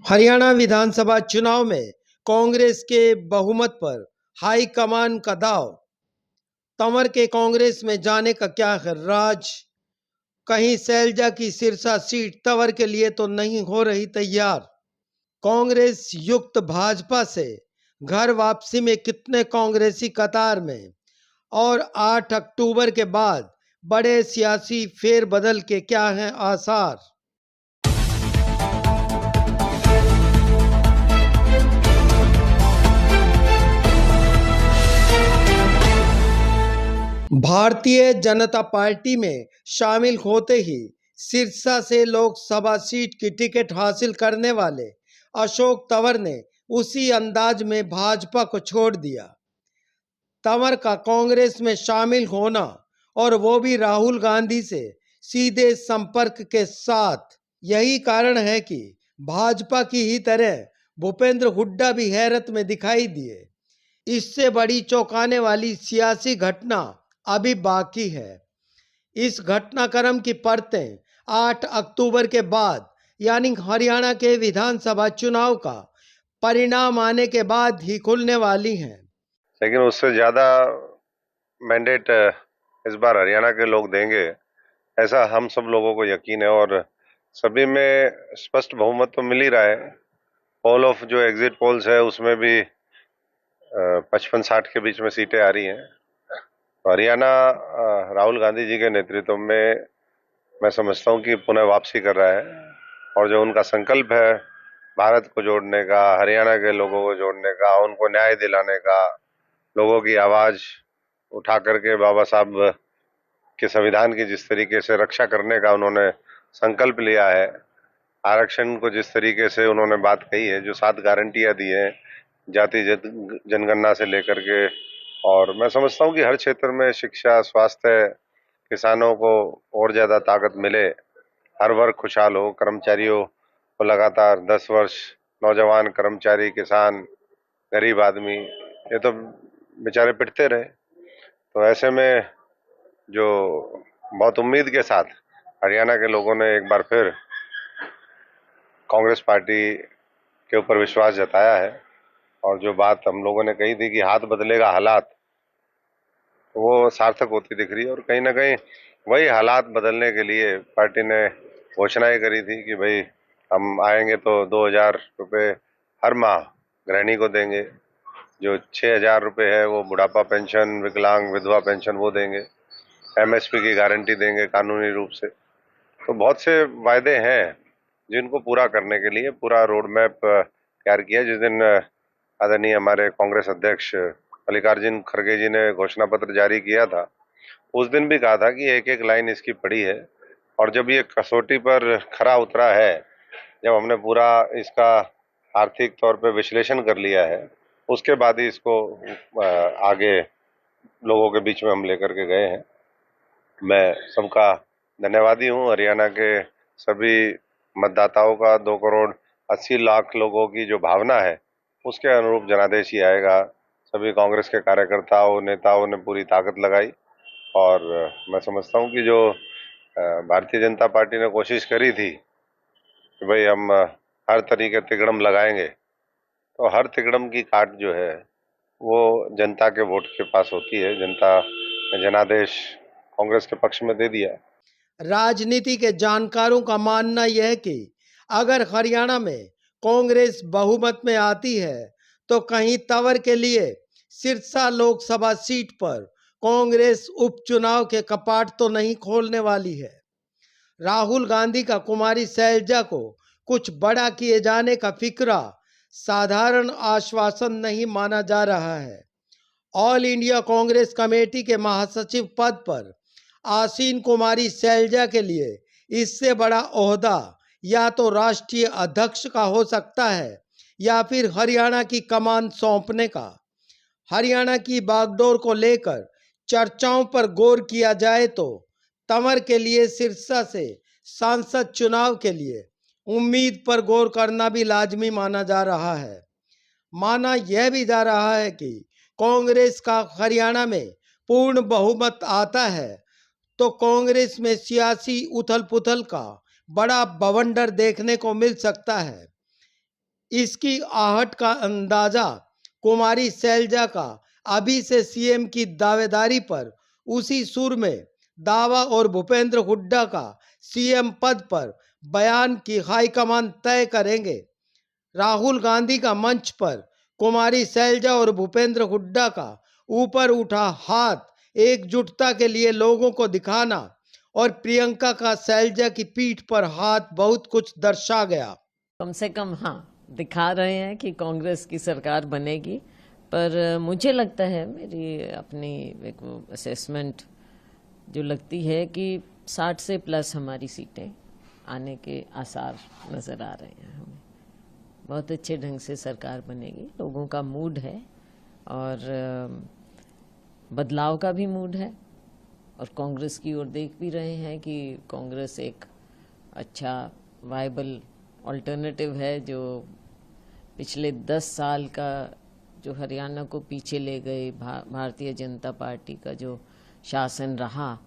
हरियाणा विधानसभा चुनाव में कांग्रेस के बहुमत पर हाईकमान का दाव। तंवर के कांग्रेस में जाने का क्या है राज। कहीं शैलजा की सिरसा सीट तंवर के लिए तो नहीं हो रही तैयार। कांग्रेस युक्त भाजपा से घर वापसी में कितने कांग्रेसी कतार में, और 8 अक्टूबर के बाद बड़े सियासी फेरबदल के क्या हैं आसार। भारतीय जनता पार्टी में शामिल होते ही सिरसा से लोकसभा सीट की टिकट हासिल करने वाले अशोक तंवर ने उसी अंदाज में भाजपा को छोड़ दिया। तंवर का कांग्रेस में शामिल होना, और वो भी राहुल गांधी से सीधे संपर्क के साथ, यही कारण है कि भाजपा की ही तरह भूपेंद्र हुड्डा भी हैरत में दिखाई दिए। इससे बड़ी चौंकाने वाली सियासी घटना अभी बाकी है। इस घटनाक्रम की परतें 8 अक्टूबर के बाद यानी हरियाणा के विधानसभा चुनाव का परिणाम आने के बाद ही खुलने वाली हैं। लेकिन उससे ज्यादा मैंडेट इस बार हरियाणा के लोग देंगे, ऐसा हम सब लोगों को यकीन है। और सभी में स्पष्ट बहुमत तो मिल ही रहा है। पोल ऑफ जो एग्जिट पोल्स है उसमें भी 55-60 के बीच में सीटें आ रही हैं। तो हरियाणा राहुल गांधी जी के नेतृत्व में मैं समझता हूँ कि पुनः वापसी कर रहा है। और जो उनका संकल्प है भारत को जोड़ने का, हरियाणा के लोगों को जोड़ने का, उनको न्याय दिलाने का, लोगों की आवाज उठा करके बाबा साहब के संविधान की जिस तरीके से रक्षा करने का उन्होंने संकल्प लिया है, आरक्षण को जिस तरीके से उन्होंने बात कही है, जो 7 गारंटियां दी हैं जाति जनगणना से लेकर के, और मैं समझता हूँ कि हर क्षेत्र में शिक्षा, स्वास्थ्य, किसानों को और ज्यादा ताकत मिले, हर वर्ग खुशहाल हो, कर्मचारियों को लगातार 10 वर्ष, नौजवान, कर्मचारी, किसान, गरीब आदमी, ये तो बेचारे पिटते रहे। तो ऐसे में जो बहुत उम्मीद के साथ हरियाणा के लोगों ने एक बार फिर कांग्रेस पार्टी के ऊपर विश्वास जताया है, और जो बात हम लोगों ने कही थी कि हाथ बदलेगा हालात, वो सार्थक होती दिख रही है। और कहीं ना कहीं वही हालात बदलने के लिए पार्टी ने घोषणाएं करी थी कि भाई हम आएंगे तो 2,000 रुपये हर माह गृहिणी को देंगे, जो 6,000 रुपये है वो बुढ़ापा पेंशन, विकलांग, विधवा पेंशन वो देंगे, एमएसपी की गारंटी देंगे कानूनी रूप से। तो बहुत से वायदे हैं जिनको पूरा करने के लिए पूरा रोड मैप तैयार किया। जिस दिन आदरणीय हमारे कांग्रेस अध्यक्ष मल्लिकार्जुन खड़गे जी ने घोषणा पत्र जारी किया था, उस दिन भी कहा था कि एक एक लाइन इसकी पड़ी है, और जब ये कसौटी पर खरा उतरा है, जब हमने पूरा इसका आर्थिक तौर पे विश्लेषण कर लिया है, उसके बाद ही इसको आगे लोगों के बीच में हम लेकर के गए हैं। मैं सबका धन्यवादी हूँ। हरियाणा के सभी मतदाताओं का 2,80,00,000 लोगों की जो भावना है उसके अनुरूप जनादेश ही आएगा। सभी कांग्रेस के कार्यकर्ताओं, नेताओं ने पूरी ताकत लगाई, और मैं समझता हूँ कि जो भारतीय जनता पार्टी ने कोशिश करी थी कि भाई हम हर तरीके तिकड़म लगाएंगे, तो हर तिकड़म की काट जो है वो जनता के वोट के पास होती है। जनता ने जनादेश कांग्रेस के पक्ष में दे दिया। राजनीति के जानकारों का मानना यह है कि अगर हरियाणा में कांग्रेस बहुमत में आती है तो कहीं तंवर के लिए सिरसा लोकसभा सीट पर कांग्रेस उपचुनाव के कपाट तो नहीं खोलने वाली है। राहुल गांधी का कुमारी शैलजा को कुछ बड़ा किए जाने का फिक्रा साधारण आश्वासन नहीं माना जा रहा है। ऑल इंडिया कांग्रेस कमेटी के महासचिव पद पर आसीन कुमारी शैलजा के लिए इससे बड़ा ओहदा या तो राष्ट्रीय अध्यक्ष का हो सकता है या फिर हरियाणा की कमान सौंपने का। हरियाणा की बागडोर को लेकर चर्चाओं पर गौर किया जाए तो तंवर के लिए सिरसा से सांसद चुनाव के लिए उम्मीद पर गौर करना भी लाजमी माना जा रहा है। माना यह भी जा रहा है कि कांग्रेस का हरियाणा में पूर्ण बहुमत आता है तो कांग्रेस में सियासी उथल पुथल का बड़ा बवंडर देखने को मिल सकता है। इसकी आहट का अंदाजा कुमारी शैलजा का अभी से सीएम की दावेदारी पर उसी सुर में दावा और भूपेंद्र हुड्डा का सीएम पद पर बयान की हाईकमान तय करेंगे। राहुल गांधी का मंच पर कुमारी शैलजा और भूपेंद्र हुड्डा का ऊपर उठा हाथ एकजुटता के लिए लोगों को दिखाना और प्रियंका का शैलजा की पीठ पर हाथ बहुत कुछ दर्शा गया। कम से कम हाँ दिखा रहे हैं कि कांग्रेस की सरकार बनेगी, पर मुझे लगता है, मेरी अपनी एक असेसमेंट जो लगती है कि 60 से प्लस हमारी सीटें आने के आसार नज़र आ रहे हैं। हमें बहुत अच्छे ढंग से सरकार बनेगी, लोगों का मूड है और बदलाव का भी मूड है। और कांग्रेस की ओर देख भी रहे हैं कि कांग्रेस एक अच्छा वायबल अल्टरनेटिव है, जो पिछले 10 साल का जो हरियाणा को पीछे ले गए भारतीय जनता पार्टी का जो शासन रहा,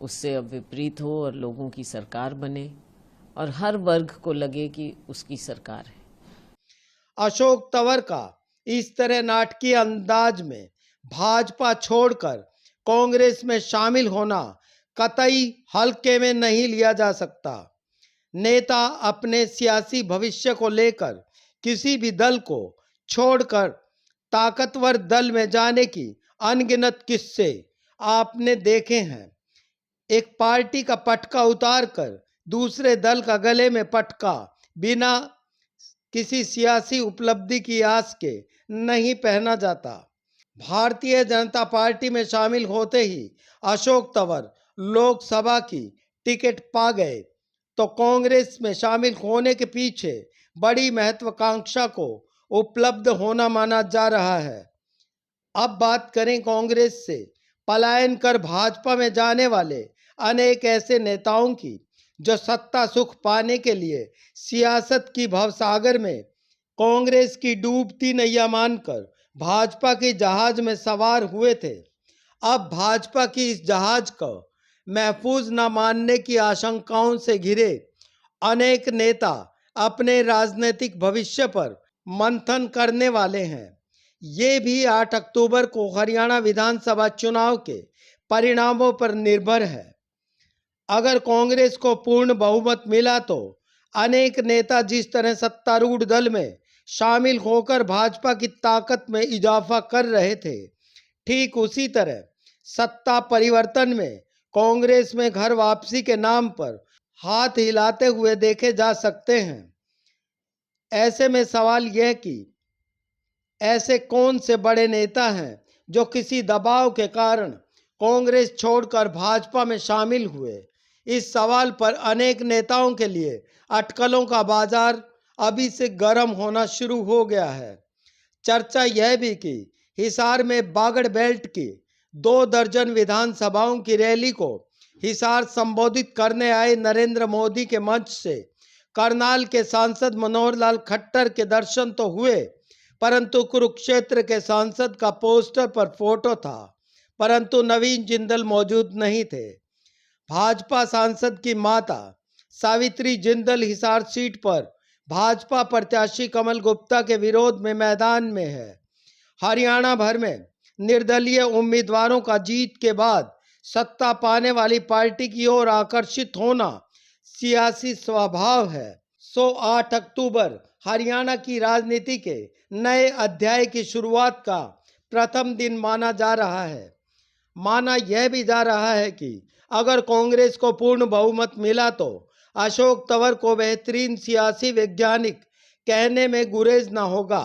उससे अब विपरीत हो और लोगों की सरकार बने और हर वर्ग को लगे कि उसकी सरकार है। अशोक तंवर का इस तरह नाटकीय अंदाज में भाजपा छोड़कर कांग्रेस में शामिल होना कतई हल्के में नहीं लिया जा सकता। नेता अपने सियासी भविष्य को लेकर किसी भी दल को छोड़कर ताकतवर दल में जाने की अनगिनत किस्से आपने देखे हैं। एक पार्टी का पटका उतार कर दूसरे दल का गले में पटका बिना किसी सियासी उपलब्धि की आस के नहीं पहना जाता। भारतीय जनता पार्टी में शामिल होते ही अशोक तंवर लोकसभा की टिकट पा गए, तो कांग्रेस में शामिल होने के पीछे बड़ी महत्वाकांक्षा को उपलब्ध होना माना जा रहा है। अब बात करें कांग्रेस से पलायन कर भाजपा में जाने वाले अनेक ऐसे नेताओं की, जो सत्ता सुख पाने के लिए सियासत की भवसागर में कांग्रेस की डूबती नैया मानकर भाजपा के जहाज में सवार हुए थे। अब भाजपा की इस जहाज को महफूज न मानने की आशंकाओं से घिरे अनेक नेता अपने राजनीतिक भविष्य पर मंथन करने वाले हैं। ये भी 8 अक्टूबर को हरियाणा विधानसभा चुनाव के परिणामों पर निर्भर है। अगर कांग्रेस को पूर्ण बहुमत मिला तो अनेक नेता जिस तरह सत्तारूढ़ दल में शामिल होकर भाजपा की ताकत में इजाफा कर रहे थे, ठीक उसी तरह सत्ता परिवर्तन में कांग्रेस में घर वापसी के नाम पर हाथ हिलाते हुए देखे जा सकते हैं। ऐसे में सवाल यह कि ऐसे कौन से बड़े नेता हैं जो किसी दबाव के कारण कांग्रेस छोड़कर भाजपा में शामिल हुए। इस सवाल पर अनेक नेताओं के लिए अटकलों का बाजार अभी से गर्म होना शुरू हो गया है। चर्चा यह भी कि हिसार में बागड़ बेल्ट की 2 दर्जन विधानसभाओं की रैली को हिसार संबोधित करने आए नरेंद्र मोदी के मंच से करनाल के सांसद मनोहर लाल खट्टर के दर्शन तो हुए, परंतु कुरुक्षेत्र के सांसद का पोस्टर पर फोटो था, परंतु नवीन जिंदल मौजूद नहीं थे। भाजपा सांसद की माता सावित्री जिंदल हिसार सीट पर भाजपा प्रत्याशी कमल गुप्ता के विरोध में मैदान में है। हरियाणा भर में निर्दलीय उम्मीदवारों का जीत के बाद सत्ता पाने वाली पार्टी की ओर आकर्षित होना सियासी स्वभाव है। 8 अक्टूबर हरियाणा की राजनीति के नए अध्याय की शुरुआत का प्रथम दिन माना जा रहा है। माना यह भी जा रहा है कि अगर कांग्रेस को पूर्ण बहुमत मिला तो अशोक तंवर को बेहतरीन सियासी वैज्ञानिक कहने में गुरेज न होगा।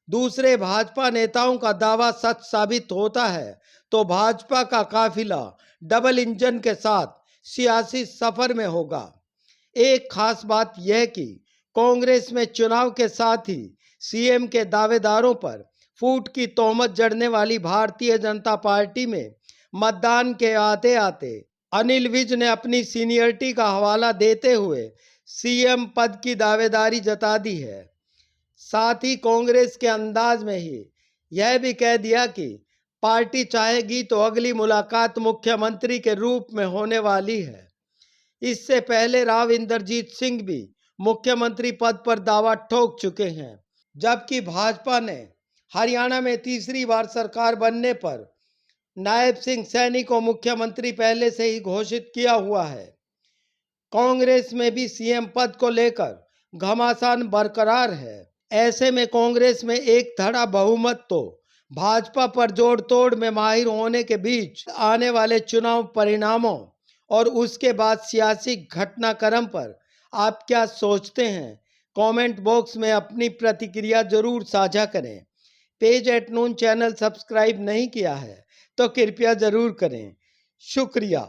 दूसरे भाजपा नेताओं का दावा सच साबित होता है तो भाजपा का काफिला डबल इंजन के साथ सियासी सफर में होगा। एक खास बात यह कि कांग्रेस में चुनाव के साथ ही सीएम के दावेदारों पर फूट की तोहमत जड़ने वाली भारतीय जनता पार्टी में मतदान के आते आते अनिल विज ने अपनी सीनियरिटी का हवाला देते हुए सीएम पद की दावेदारी जता दी है। साथ ही कांग्रेस के अंदाज में ही यह भी कह दिया कि पार्टी चाहेगी तो अगली मुलाकात मुख्यमंत्री के रूप में होने वाली है। इससे पहले राव इंद्रजीत सिंह भी मुख्यमंत्री पद पर दावा ठोक चुके हैं, जबकि भाजपा ने हरियाणा में तीसरी बार सरकार बनने पर नायब सिंह सैनी को मुख्यमंत्री पहले से ही घोषित किया हुआ है। कांग्रेस में भी सीएम पद को लेकर घमासान बरकरार है। ऐसे में कांग्रेस में एक धड़ा बहुमत तो भाजपा पर जोड़ तोड़ में माहिर होने के बीच आने वाले चुनाव परिणामों और उसके बाद सियासी घटनाक्रम पर आप क्या सोचते हैं? कमेंट बॉक्स में अपनी प्रतिक्रिया जरूर साझा करें। Page at noon channel subscribe नहीं किया है तो कृपया जरूर करें। शुक्रिया।